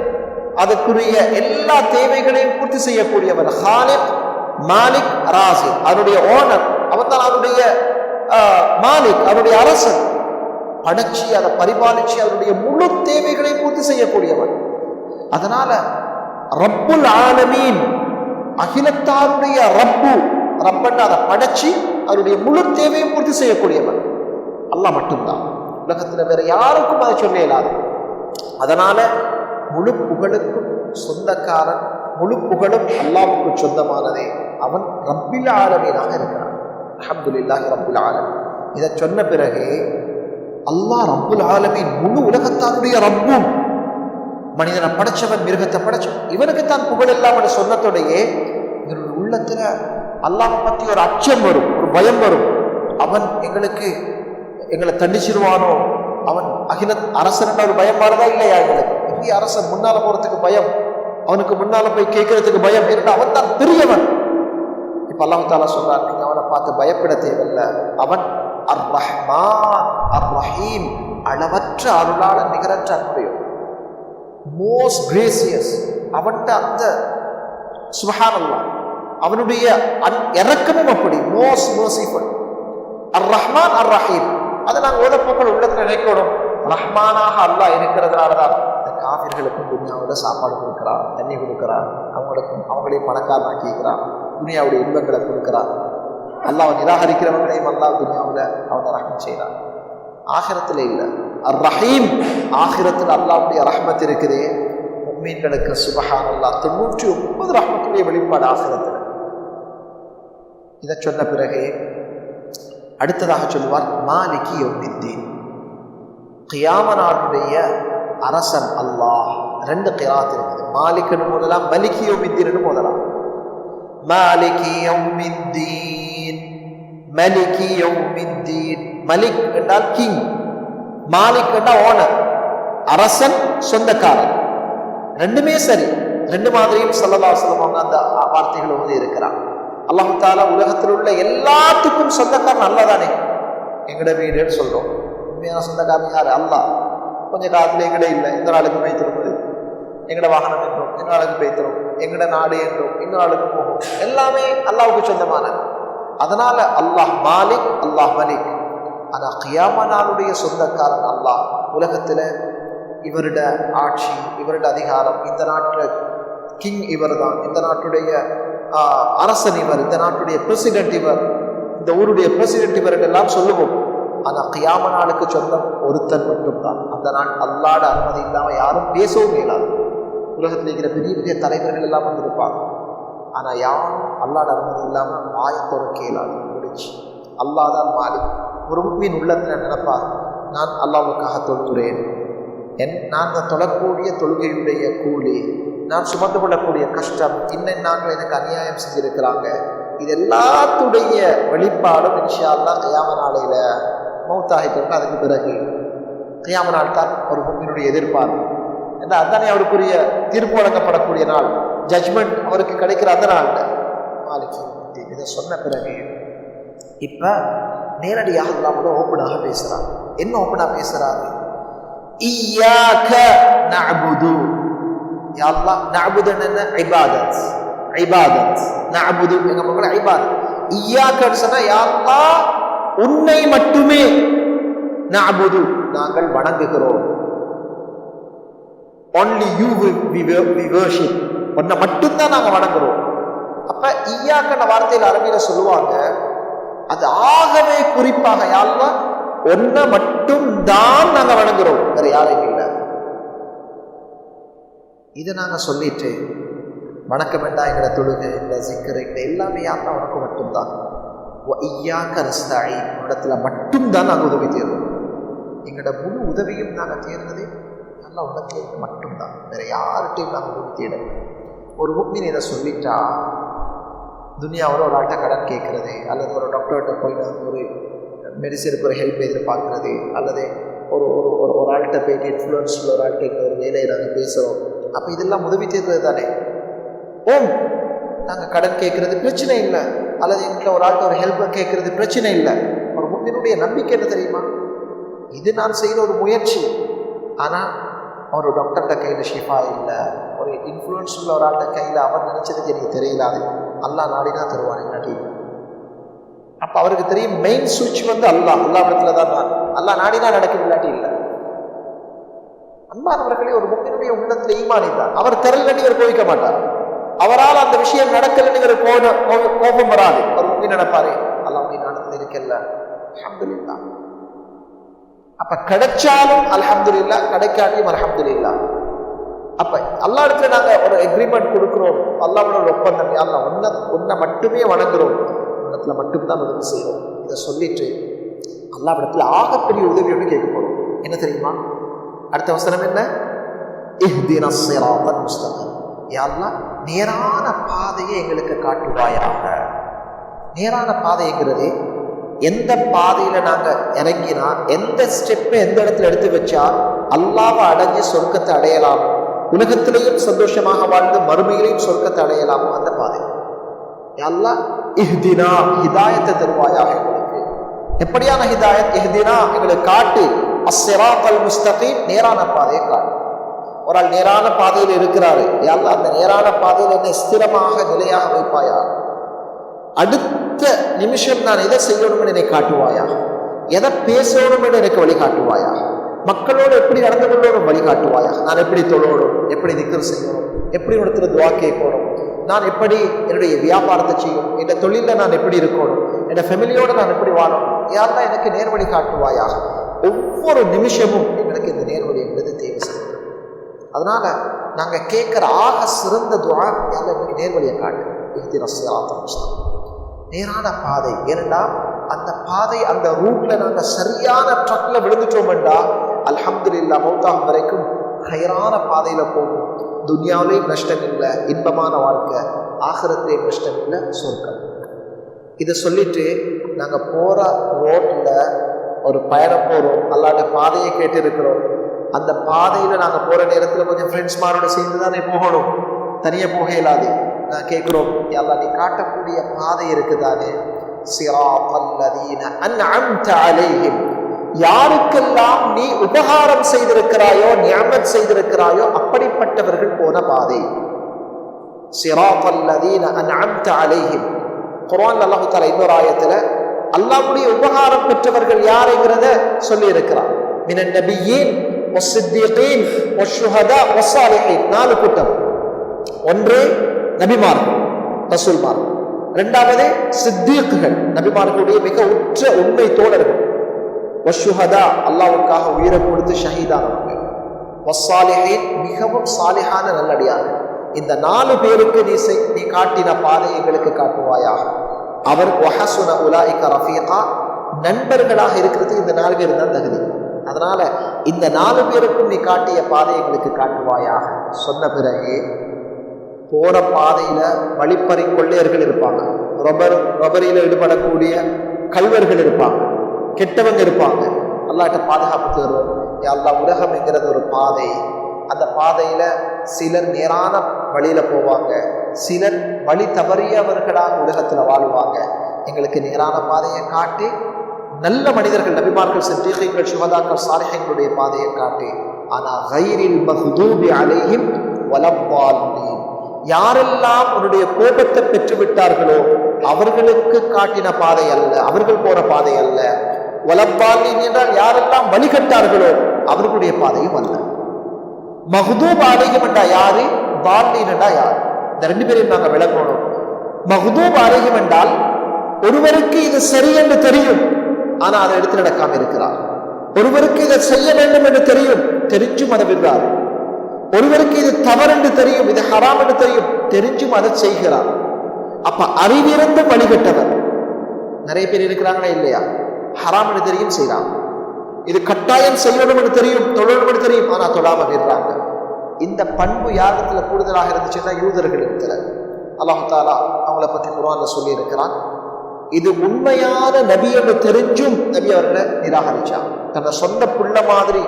அதுக்குரிய எல்லா தேவைகளையும் பூர்த்தி செய்யக்கூடியவர். ஹாலிக், மாலிக், ராசிக், அவருடைய ஓனர் அவன் தான். அவருடைய மாலிக், அவருடைய அரசன். படைச்சி அதை பரிபாலிச்சு அவருடைய முழு தேவைகளையும் பூர்த்தி செய்யக்கூடியவன். அதனால ரப்புல் ஆலமீன், அகிலத்தாருடைய ரப்பு, ரப்பன்னு அதை படைச்சி அவருடைய முழு தேவையும் பூர்த்தி செய்யக்கூடியவன் அல்லாஹ் மட்டும்தான். உலகத்தில் வேற யாருக்கும் அதை சொல்ல இயலாது. அதனால முழு புகழுக்கும் சொந்தக்காரன், முழு புகழும் அல்லாஹ்வுக்கு சொந்தமானதே. அவன் ரப்பில் ஆலமீனாக இருக்கிறான். அல்ஹம்துலில்லாஹி ரப்பில் ஆலமீன். இதை சொன்ன பிறகு அல்லாஹ் ரப்புல் ஆலமீன் முழு உலகத்தாருடைய ரப்பும், மனிதனை படைச்சவன், மிருகத்தை படைச்சவன், இவனுக்குத்தான் புகழ் எல்லாம் சொன்னதோடையே இவருடைய உள்ளத்துல அல்லாஹ் பற்றி ஒரு அச்சம் வரும், ஒரு பயம் வரும். அவன் எங்களை தண்டிச்சிருவானோ, அவன் அகில அரசன் ஒரு பயம் மாறதா இல்லையா? எங்களுக்கு பெரிய அரசன், முன்னால போறதுக்கு பயம், அவனுக்கு முன்னால போய் கேட்கறதுக்கு பயம். ஏன்னா அவன் தான் பெரியவன். இப்ப அல்லாஹ் தஆலா சொல்றான், நீங்க அவனை பார்த்து பயப்பட தேவையில்லை. அவன் அர் ரஹ்மான் அர் ரஹீம், அளவற்ற அருளாளன், நிகரற்ற அன்புடையவன், மோஸ்ட் கிரேசியஸ். அவன்கிட்ட அந்த சுப்ஹானல்லாஹ், அவனுடைய இறக்கமும் அப்படி மோஸ்ட் மர்சிஃபுல். அர் ரஹ்மான் அர் ரஹீம், அதை நாங்கள் ஓதப்போக்கள் உள்ளத்தில் நினைக்கணும். ரஹ்மானாக அல்லாஹ் இருக்கிறதுனால தான் இந்த காஃபிர்களுக்கும் துனியாவோட சாப்பாடு கொடுக்குறான், தண்ணி கொடுக்குறான், அவங்களையும் பணக்காரனாக்கி இருக்கிறான், துனியாவுடைய இன்பங்களை கொடுக்குறான். அல்லாஹ் நிராகரிக்கிறவங்களையும் அல்லாஹ் துனியாவில் அவனை ரஹ்மத் செய்கிறான். ஆகிரத்தில் இல்லை. அர் ரஹீம், ஆகிரத்தில் அல்லாஹ்வுடைய ரஹ்மத் இருக்குதே முஃமின்களுக்கு. சுப்ஹானல்லாஹ், 99 ரஹ்மத்துடைய வெளிப்பாடு ஆகிரத்தில். இதை சொன்ன பிறகு அடுத்ததாக சொல்லுவார் மாலிகி யௌமித்தீன், கியாம நாளுடைய அரசன் அல்லாஹ். 2 கிராத் இருக்குது. மாலிக்னு முதலாம், மலிகி யௌமித்தீன் முதலாம். மாலிகி யௌமித்தீன், மலிகி யௌமித்தீன். மலிக் என்றால் கிங், மாலிக் என்றால் ஓனர், அரசன், சொந்தக்காரன். ரெண்டுமே சரி. ரெண்டு மாதிரியும் ஸல்லல்லாஹு அலைஹி வஸல்லம் அந்த வார்த்தைகள் வந்து இருக்கிறான். அல்லாஹ் தஆலா உலகத்தில் உள்ள எல்லாத்துக்கும் சொந்தக்காரன் அல்லதானே. எங்கட வீடுன்னு சொல்றோம், உண்மையான சொந்தக்காரன் யாரு? அல்லாஹ். கொஞ்ச காலத்துல எங்கட இல்லை, இந்த நாளுக்கு பெய்திருப்பது, எங்கட வாகனம் என்றோம், இந்த நாளுக்கு பெய்திரும், எங்கட நாடு என்றோம், இந்த நாளுக்கு போகும். எல்லாமே அல்லாஹ்வுக்கு சொந்தமான. அதனால அல்லாஹ் மாலிக், அல்லாஹ் மலிக். ஆனா கியாம நாளுடைய சொந்தக்காரன் அல்லாஹ். உலகத்துல இவருட ஆட்சி, இவருட அதிகாரம், இந்த நாட்டு கிங் இவர் தான், இந்த நாட்டுடைய அரசன் இவர், இந்த நாட்டுடைய பிரசிடென்ட் இவர், இந்த ஊருடைய பிரசிடென்ட் இவர் எல்லாம் சொல்லுவோம். ஆனா கியாம நாளுக்கு சொந்தம் ஒருத்தன் மட்டும்தான். அந்த நாள் அல்லாஹ்வுடைய அனுமதி இல்லாம யாரும் பேசவும் இயலாது. உலகத்தில் இருக்கிற பெரிய பெரிய தலைவர்கள் எல்லாம் வந்திருப்பாங்க. ஆனா யாரும் அல்லாஹ்வுடைய அனுமதி இல்லாம வாயை திறக்க இயலாது. முடிச்சு. அல்லாஹ் தான் மாலிக். ஒரு முஃமின் உள்ளத்தில் நினைப்பார், நான் அல்லாஹ்வுக்காக தொழுகிறேன், நான் தொழக்கூடிய தொழுகையுடைய கூலி, நான் சுமந்து கொள்ளக்கூடிய கஷ்டம், இன்னும் நாங்கள் எனக்கு அநியாயம் செஞ்சிருக்கிறாங்க, இது எல்லாத்துடைய வெளிப்பாடும் இன்ஷா அல்லாஹ் கியாம நாளையில மௌத்தாகிட்டு. அதுக்கு பிறகு கியாம நாள் தான் ஒரு முஃமினுடைய எதிர்பார்ப்பு. ஏன்னா அதுதானே அவருக்குரிய தீர்ப்பு வழங்கப்படக்கூடிய நாள், ஜட்ஜ்மெண்ட் அவருக்கு கிடைக்கிற அந்த நாள். மாலிகி இதை சொன்ன பிறகு இப்ப நேரடியாக அல்லாஹ்வோட ஓப்பனாக பேசுறார். என்ன ஓப்பனா பேசுறாரு? இய்யாக நஅபுது, யா அல்லாஹ். நஅபுதுன்னா என்ன? இபாதத். இபாதத் நஅபுது எங்க மக்களே இபாதத். இய்யாக சொன்னா யா அல்லாஹ் உன்னை மட்டுமே, நஅபுது நாங்கள் வணங்குகிறோம். only you we worship, உன்னை மட்டும்தான் நாங்க வணங்குறோம். அப்ப இய்யாக்கன வார்த்தையில் அரபியில சொல்லுவாங்க, அது ஆகவே குறிப்பாக யா அல்லாஹ் ஒன்றை மட்டும் தான் நாங்க வணங்குறோம், வேற யாரையும் இல்லை. இதை நாங்க சொல்லிட்டு வணக்க வேண்டாம், எங்களை தொழுகை, எங்களை சிக்கர், எங்களை எல்லாமே யா அல்லாஹ் உனக்கு மட்டும்தான். இய்யாக நஸ்தஈன், இடத்துல மட்டும்தான் நாங்கள் உதவி தேடுறோம். எங்களோட முழு உதவியும் நாங்கள் தேடுறது நல்லா உனக்கு மட்டும்தான், வேற யார்கிட்டையும் நாங்கள் உதவி தேடல. ஒரு முஃமின் இதை சொல்லிட்டா, துனியாவில் ஒரு ஆள்கிட்ட கடன் கேட்கறது, அல்லது ஒரு டாக்டர்கிட்ட போய் நாங்கள் ஒரு மெடிசனுக்கு ஒரு ஹெல்ப் எதிர்பார்க்கறது, அல்லது ஒரு ஒரு ஒரு ஆள்கிட்ட போயிட்டு இன்ஃப்ளூயன்ஸில் ஒரு ஆள்கிட்ட ஒரு வேலையை நாங்கள் பேசுகிறோம். அப்போ இதெல்லாம் உதவி தேடுறது தானே. ஓம் நாங்கள் கடன் கேட்கறது பிரச்சனை இல்லை, அல்லது எங்கிட்ட ஒரு ஆள்கிட்ட ஒரு ஹெல்ப் கேட்கறது பிரச்சனை இல்லை. ஒரு முஃமினுடைய நம்பிக்கை என்ன தெரியுமா? இது நான் செய்கிற ஒரு முயற்சி. ஆனால் ஒரு டாக்டர்கிட்ட கையில் ஷிஃபா இல்லை, ஒரு இன்ஃப்ளூயன்ஸ் உள்ள ஒரு ஆள்கிட்ட கையில் அவர் நினச்சதுக்கு எனக்கு தெரியலாது, அல்லாஹ் நாடினா தருவான் இல்லாட்டி. அப்போ அவருக்கு தெரியும் மெயின் சுவிட்ச் வந்து அல்லாஹ் இடத்துல தான் நான், அல்லாஹ் நாடினா நடக்கும் இல்லாட்டி இல்லை. அன்பானவர்களே, ஒரு முஃமினுடைய உள்ளத்தில் ஈமான் தான். அவர் திரளடி அவர் கோவிக்க மாட்டார். அவரால் அந்த விஷயம் நடக்கலன்னு கோபம் வராது. ஒரு முஃமின் நினைப்பாரு அல்லாஹ் நடந்து இருக்கல, அல்ஹம்துலில்லாஹ். அப்ப கிடைச்சாலும் அல்ஹம்துலில்லாஹ், கிடைக்காட்டியும் அல்ஹம்துலில்லாஹ். அப்ப அல்லாஹ் இடத்துல நாங்க ஒரு எக்ரிமெண்ட் கொடுக்கிறோம், அல்லாஹ்வோட ஒரு ஒப்பந்தம், அல்லாஹ் உன்னை மட்டுமே வணங்குறோம், உன்னத்துல மட்டும்தான் உதவி செய்யறோம். இதை சொல்லிட்டு அல்லாஹ் இடத்துல ஆகப்பெரிய உதவியோடு கேட்க போறோம். என்ன தெரியுமா? அடுத்த வசனம் என்ன? இஹ்தினஸ் ஸிராத்தல் முஸ்தகீம். யா அல்லாஹ், நேரான பாதையை எங்களுக்கு காட்டுவாயாக. நேரான பாதைங்கிறது எந்த பாதையில நாங்க இறங்கினா, எந்த ஸ்டெப்பை எந்த இடத்துல எடுத்து வச்சா அல்லாஹ்வை அடைஞ்சு சொர்க்கத்தை அடையலாம், உலகத்திலேயும் சந்தோஷமாக வாழ்ந்து மறுமையிலையும் சொர்க்கத்தை அடையலாம், அந்த பாதை. யா அல்லாஹ், இஹ்தினா, ஹிதாயத்தை தருவாயாக எங்களுக்கு. எப்படியான ஹிதாயத்? இஹ்தினா, எங்களுக்கு காட்டு. அஸ்ஸிராத்தல் முஸ்தகீம், நேரான பாதையை காட்டு. ஒரு ஆள் நேரான பாதையில் இருக்கிறாரு, யா அல்லாஹ் அந்த நேரான பாதையில் என்னை ஸ்திரமாக நிலையாக வைப்பாயா. அடுத்த நிமிஷம் நான் எதை செய்யணும் என்னை காட்டுவாயா, எதை பேசணும் என்று எனக்கு வழிகாட்டுவாயா, மக்களோடு எப்படி நடந்து கொள்ளணும் வழிகாட்டுவாயா, நான் எப்படி தொழணும், எப்படி திக்ர் செய்யணும், எப்படி இடத்துல துவா கேட்கணும், நான் எப்படி என்னுடைய வியாபாரத்தை செய்யணும், என் தொழிலில் நான் எப்படி இருக்கணும், என் ஃபேமிலியோடு நான் எப்படி வாழணும், யாரெல்லாம் எனக்கு நேர்வழி காட்டுவாயா. ஒவ்வொரு நிமிஷமும் எங்களுக்கு இந்த நேர்வழி என்பது தேவை செய்யும். அதனால நாங்க கேட்கிற ஆக சிறந்த துஆ, யாரெல்லாம் எனக்கு நேர்வழியை காட்டு, இஹ்தினஸ் ஸிராத்தல் முஸ்தகீம், நேரான பாதை. ஏனென்றா அந்த பாதை, அந்த ரூட்ல நாங்க சரியான ட்ரக்ல விழுந்துட்டோம்டா அல்ஹம்துலில்லாஹ் மௌத்தாகும் வரைக்கும் ஹைரான பாதையில போகும். துன்யாவிலேயும் நஷ்டம் இல்லை, இன்பமான வாழ்க்கை, ஆகிரத்திலேயும் நஷ்டம் இல்லை, சொர்க்கம். இதை சொல்லிட்டு நாங்க போற ரோட்ல ஒரு பயணம் போறோம், அல்லாஹ்வுடைய பாதையை கேட்டு இருக்கிறோம். அந்த பாதையில நாங்க போற நேரத்துல கொஞ்சம் ஃப்ரெண்ட்ஸ்மாரோட சேர்ந்து தானே போகணும், தனியா போக இயலாது. நான் கேட்கிறோம், யா அல்லாஹ் நீ காட்டக்கூடிய பாதை இருக்குதானே, ஸிராத்தல் லதீன அன்அம்த அலைஹிம், யாருக்கெல்லாம் நீ உபகாரம் செய்திருக்கிறாயோ, நிஅமத் செய்திருக்கிறாயோ அப்படிப்பட்டவர்கள் போன பாதை. ஸிராத்தல் லதீன அன்அம்த அலைஹிம். குர்ஆன்ல அல்லாஹ் தஆலா இன்னொரு ஆயத்துல அல்லாஹ்வுடைய உபகாரம் பெற்றவர்கள் யாருங்கிறத சொல்லி இருக்கிறார். மினன் நபியீன் வஸ்ஸித்தீகீன் வஷ்ஷுஹதா வஸ்ஸாலிஹீன். 4 கூட்டம். ஒன்று நபிமார்கள், ரசூல்மார்கள். இரண்டாவது சித்தீக்குகள், நபிமார்களுடைய மிக உற்ற உண்மை தோழர்கள். வஷ்ஷுஹதா, அல்லாஹ்வுக்காக உயிரை கொடுத்து ஷஹீதானவங்க. வஸ்ஸாலிஹீன், மிகவும் சாலிஹான நல்லடியார்கள். இந்த 4 பேருக்கு நீ காட்டின பாதை எங்களுக்கு காட்டுவாயாக. அவர் வஹசுன உலாயிக ரஃபீகா, நண்பர்களாக இருக்கிறதுக்கு இந்த 4 பேர் தான் தகுதி. அதனால இந்த 4 பேருக்கும் நீ காட்டிய பாதை எங்களுக்கு காட்டுவாயாக சொன்ன பிறகு போற பாதையில வழிப்பறி கொள்ளையர்கள் இருப்பாங்க, ரொபரியில ஈடுபடக்கூடிய கல்வர்கள் இருப்பாங்க, கெட்டவங்க இருப்பாங்க. அல்லாஹ்ட்ட பாதுகாப்பு தருவோம். யா அல்லாஹ், உலகம் என்கிறது ஒரு பாதை, அந்த பாதையில சிலர் நேரான வழியில போவாங்க, சிலர் வழி தவறியவர்களாக உலகத்துல வாழுவாங்க. எங்களுக்கு நேரான பாதையை காட்டி, நல்ல மனிதர்கள், நபிமார்கள், சித்தீகீன்கள், ஷுஹதாக்கள், சாலிஹீன்களுடைய பாதையை காட்டி. ஆனா கைரில் மக்தூபி அலைஹிம் வலத்தால்லீன், யாரெல்லாம் உன்னுடைய கோபத்தை பெற்று விட்டார்களோ அவர்களுக்கு காட்டின பாதை அல்ல, அவர்கள் போற பாதை அல்ல. வலத்தால்லீன் என்றால் யாரெல்லாம் வழிகட்டார்களோ அவர்களுடைய பாதையும் அல்ல. மக்தூப் அலைஹிம் என்றா யாரு, தால்லீன் என்றா யார்? இந்த 2 பேரையும் நாங்க விளக்கணும். மக்தூப் அலைஹிம் என்றால் ஒருவருக்கு இது சரி என்று தெரியும், ஆனா அதை எடுத்து நடக்காம இருக்கிறார். ஒருவருக்கு இதை செய்ய வேண்டும் என்று தெரியும், தெரிஞ்சும் அதை விடுறார். ஒருவருக்கு இது தவறு என்று தெரியும், இது ஹராம் என்று தெரியும், தெரிஞ்சும் அதை செய்கிறார். அப்ப அறிவிருந்து வழிகட்டவர் நிறைய பேர் இருக்கிறாங்களா இல்லையா? ஹராம் என்று தெரியும் செய்யறாங்க, இது கட்டாயம் செய்யணும் என்று தெரியும், தொழணும் என்று தெரியும், ஆனா தொழாம விடுறாங்க. இந்த பண்பு யாரிடத்துல கூடுதலாக இருந்துச்சுன்னா யூதர்கள் இடத்துல. அல்லாஹ் தஆலா அவங்கள பத்தி குர்ஆன்ல சொல்லி இருக்கிறான். இது உண்மையான நபி என்று தெரிஞ்சும் நபி அவர்களை நிராகரிச்சாங்க. தன்னை சொந்த புள்ள மாதிரி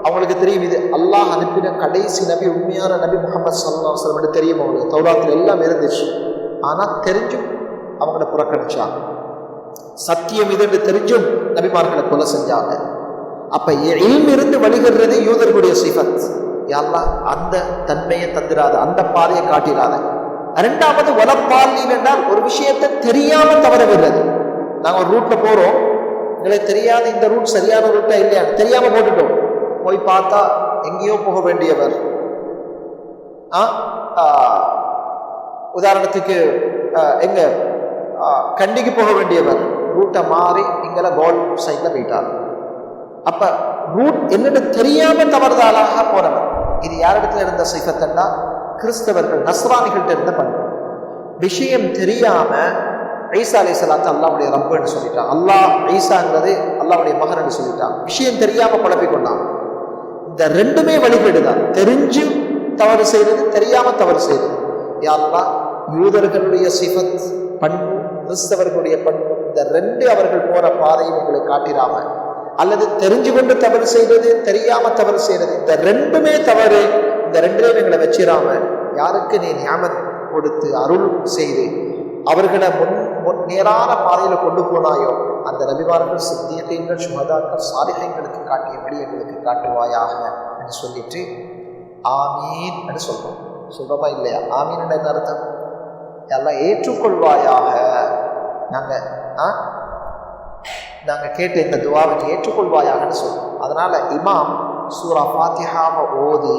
அவங்களுக்கு தெரியும், இது அல்லாஹ் அனுப்பின கடைசி நபி, உண்மையான நபி முஹம்மது ஸல்லல்லாஹு அலைஹி வஸல்லம் தெரியும். அவங்களுக்கு தௌராத்தில் எல்லாம் இருந்துச்சு. ஆனால் தெரிஞ்சும் அவங்கள புறக்கணிச்சாங்க. சத்தியம் இதுன்னு தெரிஞ்சும் நபிமார்களை கொலை செஞ்சாங்க. அப்ப இல்ம் இருந்து வழிகிறது யூதர்களுடைய சிஃபத். யா அல்லாஹ் அந்த தன்மையை தந்திராத, அந்த பாதையை காட்டிடாத. இரண்டாவது வலப்பாலின் என்றால் ஒரு விஷயத்தை தெரியாம தவற விடுறது. நாங்கள் ஒரு ரூட்ல போறோம், எங்களுக்கு தெரியாத இந்த ரூட் சரியான ரூட்டா இல்லையா தெரியாம போட்டுட்டோம். போய் பார்த்தா எங்கேயோ போக வேண்டியவர். உதாரணத்துக்கு எங்க கண்டிக்கு போக வேண்டியவர் ரூட்டை மாறி இங்கெல்லாம் கோல் சைட்ல போயிட்டார். அப்ப ரூட் என்னன்னு தெரியாம தவறுதலாக போனவர். இது யாரிடத்துல இருந்த சிஃபத்தன்னா கிறிஸ்தவர்கள் நஸ்ரானிகள்ட்ட இருந்த பண்பு. விஷயம் தெரியாம ஈசா அலைஹிஸ்ஸலாத்தை அல்லாஹ்வுடைய ரப்புன்னு சொல்லிட்டான். அல்லாஹ் ஈசாங்கிறது அல்லாஹ்வுடைய மகன் சொல்லிட்டான். விஷயம் தெரியாம குழப்பிக்கொண்டான். இந்த ரெண்டுமே வழிபடுதான். தெரிஞ்சு தவறு செய்யறது, தெரியாம தவறு செய்யறது. யா அல்லாஹ் யூதர்களுடைய சிஃபத் பண்பு, கிறிஸ்தவர்களுடைய பண்பு, இந்த ரெண்டு அவர்கள் போற பாதையை எங்களுக்கு காட்டிடாம, அல்லது தெரிஞ்சு கொண்டு தவறு செய்யறது, தெரியாம தவறு செய்யறது, இந்த ரெண்டுமே தவறு, இந்த ரெண்டுலையும் எங்களை வச்சிடாம யாருக்கு நீ நியாமத் கொடுத்து அருள் செய்து அவர்களை நேரான பாதையில கொண்டு போனாயோ அந்த நபிமார்கள், சித்தியகங்கள், சுஹதாக்கள், சாலிஹீன்களுக்கு காட்டியபடி எங்களுக்கு காட்டுவாயாக என்று சொல்லிட்டு ஆமீன் என்று சொல்றோம். சொல்றோமா இல்லையா? ஆமீன் என்ன அர்த்தம்? எல்லாம் ஏற்றுக்கொள்வாயாக. நாங்க கேட்ட இந்த துவாவுக்கு ஏற்றுக்கொள்வாயாகன்னு சொல்றோம். அதனால இமாம் சூரா ஃபாத்திஹாவை ஓதி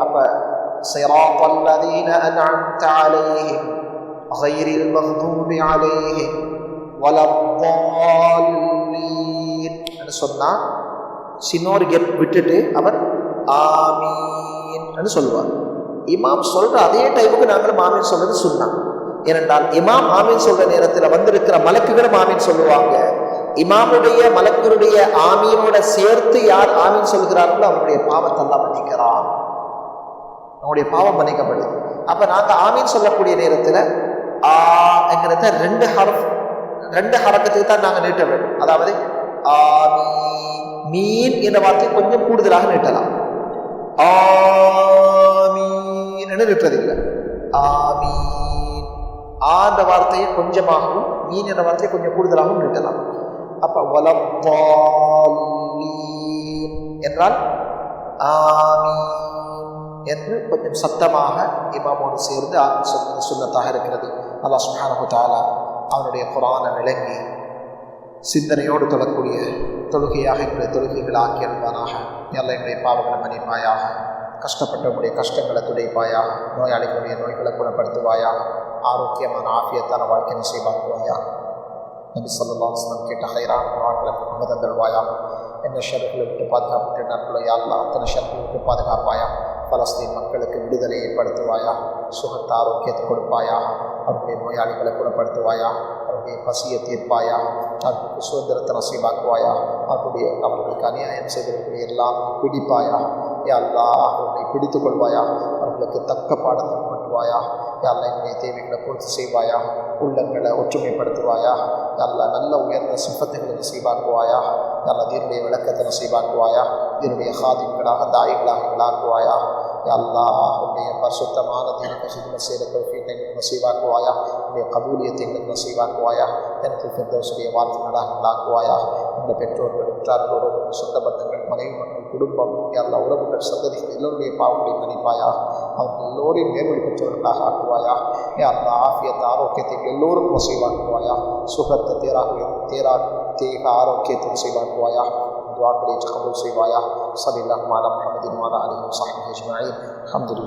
அப்ப சிராத்தல் லதீன அன்அம்த அலைஹிம் غيرil மக்தூபி அலைஹிம் வலத்தால்லீன் என்று சொன்னா சின்னோர் கெப் விட்டுட்டு அவர் ஆமீன் சொல்லுவார். இமாம் சொல்ற அதே டைமுக்கு நாங்களும் ஆமீன் சொல்றது சுன்னா. ஏனென்றால் இமாம் ஆமீன் சொல்ற நேரத்தில் வந்திருக்கிற மலக்குகளும் ஆமீன் சொல்லுவாங்க. இமாமுடைய மலக்குடைய ஆமீனோட சேர்த்து யார் ஆமீன் சொல்கிறார்களோ அவருடைய பாவத்தை எல்லாம் மன்னிக்கிறான், அவனுடைய பாவம் மன்னிக்கப்படுது. அப்ப நாங்க ஆமீன் சொல்லக்கூடிய நேரத்துல என்கிறத ரெண்டு ஹரக்கத்துக்கு தான் நாங்க நீட்ட வேண்டும். அதாவது மீன் என்ற வார்த்தை கொஞ்சம் கூடுதலாக நீட்டலாம். ஆமீன் நீட்டதில்லை. ஆமீன் அந்த வார்த்தையை கொஞ்சமாகவும், மீன் என்ற வார்த்தையை கொஞ்சம் கூடுதலாகவும் நீட்டலாம். அப்ப வலத்தால்லீன் என்றால் ஆமீன் என்று கொஞ்சம் சத்தமாக இமாமோடு சேர்ந்து ஆமீன் சொல்வது சுன்னத்தாக இருக்கிறது. அல்லாஹ் சுப்ஹானஹு வ தஆலா அவனுடைய குர்ஆனை விளங்கி சிந்தனையோடு தொழக்கூடிய தொழுகையாக எங்களுடைய தொழுகைகள் ஆக்கி அல்வானாக. எல்லாம் எங்களுடைய பாவங்களை மன்னிப்பாயாக, கஷ்டப்பட்டவங்களுடைய கஷ்டங்களை துடைப்பாயாக, நோயாளிகளுடைய நோய்களை குணப்படுத்துவாயாக, ஆரோக்கியமான ஆஃபியத்தான வாழ்க்கை நசீபாக்குவாயாக. நபி ஸல்லல்லாஹு அலைஹி வஸல்லம் கேட்ட ஹைரான துஆக்களை தந்தருள்வாயாக. என்ன ஷர்களை விட்டு பாதுகாப்பு நாட்களை அல்லாஹ் அத்தனை ஷர்களை விட்டு பாதுகாப்பாயா. பலஸ்தீன் மக்களுக்கு விடுதலை ஏற்படுத்துவாயா, சுகத்த ஆரோக்கியத்தை கொடுப்பாயா, அவருடைய நோயாளிகளை குணப்படுத்துவாயா, அவருடைய பசியை தீர்ப்பாயா, அவர்களுக்கு சுதந்திரத்தை நசீபாக்குவாயா, அவர்களுக்கு அநியாயம் செய்தவர்களை எல்லாம் பிடிப்பாயா. அல்லாஹ் அவர்களை பிடித்து கொள்வாயா, அவர்களுக்கு தக்க பாடத்தை புகட்டுவாயா. அல்லாஹ் என்னுடைய தேவைகளை பூர்த்தி செய்வாயா, உள்ளங்களை ஒற்றுமைப்படுத்துவாயா. அல்லாஹ் நல்ல உயர்ந்த சிஃபத்துகளை நசீபாக்குவாயா. அல்லாஹ் தீனுடைய விளக்கத்தை நசீபாக்குவாயா, தீனுடைய ஹாதிம்களாக தாயிகளாக ஆக்குவாயா. அல்லாஹ் உன்னுடைய பரிசுத்தமான தீனுக்கு ஹித்மத் செய்த தௌஃபீக்கை எங்களுக்கு நசீபாக்குவாயா, உன்னுடைய கபூலியத்தை எங்களுக்கு நசீபாக்குவாயா, எனக்கு ஃபிர்தௌஸுடைய வாழ்த்துக்களாக ஆக்குவாயா. எங்களுடைய பெற்றோர்கள், உற்றார்களோடு சொந்த பந்தங்கள், மனைவி மக்கள், குடும்பம், எல்லா உறவுகள், சந்ததிகள் எல்லோருடைய பாவங்களை மன்னிப்பாயா. அவர்கள் எல்லோரையும் நேர்வழி பெற்றவர்களாக ஆக்குவாயா. அல்லாஹ் ஆஃபியத்தை ஆரோக்கியத்தை எல்லோருக்கும் நசீபாக்குவாயா. சுகத்தை தேக ஆரோக்கியத்தை நசீபாக்குவாயா. दुआ के लिए कबूल से वाया सल्लल्लाहु अलैहि वसल्लम वाला आलिहि वसहबिहि अजमईन। अल्हम्दुलिल्लाह।